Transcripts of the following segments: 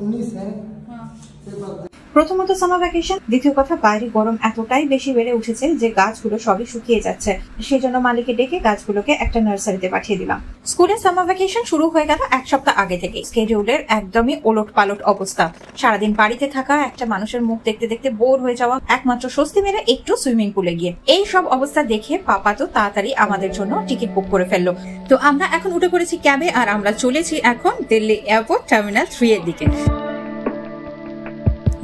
19 है। প্রথমত summer vacation, দ্বিতীয় কথা বাইরে গরম এতটাই বেশি বেড়ে উঠেছে যে গাছগুলো সবই শুকিয়ে যাচ্ছে। সেই জন্য মালিককে ডেকে গাছগুলোকে একটা নার্সারিতে পাঠিয়ে দিলাম। স্কুলে সামার ভ্যাকেশন শুরু হয়ে গেল এক সপ্তাহ আগে থেকে। স্কেডিউলের একদমই ওলট পালট অবস্থা। সারাদিন বাড়িতে থাকা, একটা মানুষের মুখ দেখতে দেখতে বোর হয়ে যাওয়া, একমাত্র স্বস্তি মেরে একটু সুইমিং পুলে গিয়ে। এই সব অবস্থা দেখে পাপা তো তাড়াতাড়ি আমাদের জন্য টিকিট বুক করে ফেললো। তো আমরা এখন উঠে পড়েছি ক্যাবে আর আমরা চলেছি এখন দিল্লি এয়ারপোর্ট টার্মিনাল 3 এর দিকে।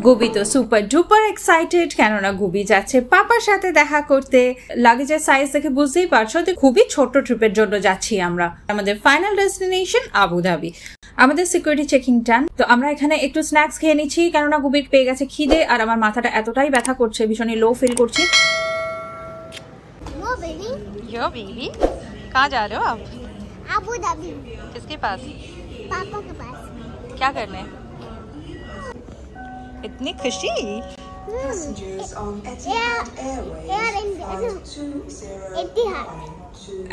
গুবি তো সুপার ডুপার এক্সাইটেড, কেননা গুবি যাচ্ছে পাপার সাথে দেখা করতে। লাগেজের সাইজ দেখে বুঝতেই পারছো যে খুবই ছোট ট্রিপের জন্য যাচ্ছি আমরা। আমাদের ফাইনাল ডেস্টিনেশন আবুধাবি। আমাদের সিকিউরিটি চেকিং ডান। তো আমরা এখানে একটু স্ন্যাক্স খেয়ে নিচ্ছি, কেননা গুবির পেয়ে গেছে খিদে আর আমার মাথাটা এতটাই ব্যথা করছে, ভীষণই লো ফিল করছি। यो बेबी, कहाँ जा रहे हो आप? Abu Dhabi. किसके पास? पापा के पास। क्या करने? इतनी खुशी।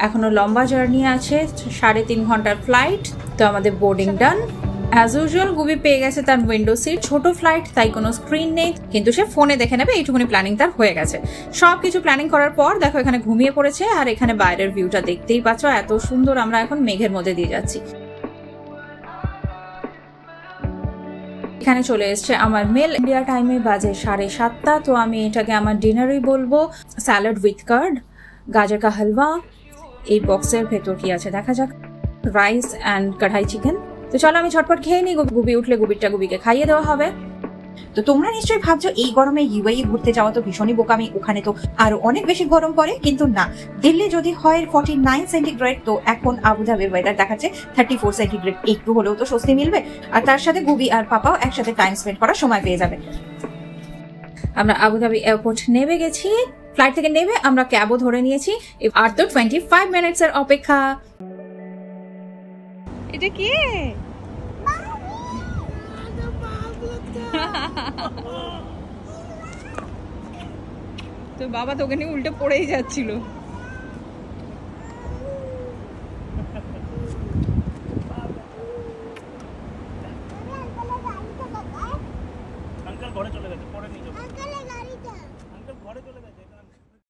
এখনো লম্বা জার্নি আছে, 3.5 ঘন্টার ফ্লাইট। তো আমাদের বোর্ডিং ডান। অ্যাজ ইউজুয়াল গুবি পেয়ে গেছে তার উইন্ডো সিট। ছোট ফ্লাইট, তাই কোনো স্ক্রিন নেই, কিন্তু সে ফোনে দেখে নেবে, এইটুকুনি প্ল্যানিং তার হয়ে গেছে। সবকিছু প্ল্যানিং করার পর দেখো এখানে ঘুমিয়ে পড়েছে। আর এখানে বাইরের ভিউটা দেখতেই পাচ্ছ, এত সুন্দর। আমরা এখন মেঘের মধ্যে দিয়ে যাচ্ছি। এখানে চলে এসছে আমার মেল। ইন্ডিয়া টাইমে বাজে 7:30। তো আমি এটাকে আমার ডিনারই বলবো। স্যালাড উইথ কার্ড, গাজর কা হালওয়া। এই বক্সের ভেতর কি আছে দেখা যাক। রাইস অ্যান্ড কড়াই চিকেন। তো চলো আমি ঝটপট খেয়ে নিই, গুবি উঠলে গুবিরটা গুবিকে খাইয়ে দেওয়া হবে। তো তোমরা নিশ্চয়ই ভাবছো এই গরমে ইউএই ঘুরতে যাওয়া তো ভীষণই বোকামি, ওখানে তো আরো অনেক বেশি গরম পড়ে। কিন্তু না, দিল্লি যদি হয় 49 সেন্টিগ্রেড, তো এখন আবুধাবির ওয়েদার দেখাচ্ছে 34 সেন্টিগ্রেড। একটু হলেও তো স্বস্তি মিলবে, আর তার সাথে গুবি আর পাপাও একসাথে টাইম স্পেন্ড করার সময় পেয়ে যাবে। আমরা আবুধাবি এয়ারপোর্ট নেমে গেছি। ফ্লাইট থেকে নেমে আমরা ক্যাবও ধরে নিয়েছি। আর তো 25 মিনিটস এর অপেক্ষা। এটা কি? তো বাবা তোকে নিয়ে উল্টে পড়েই যাচ্ছিল।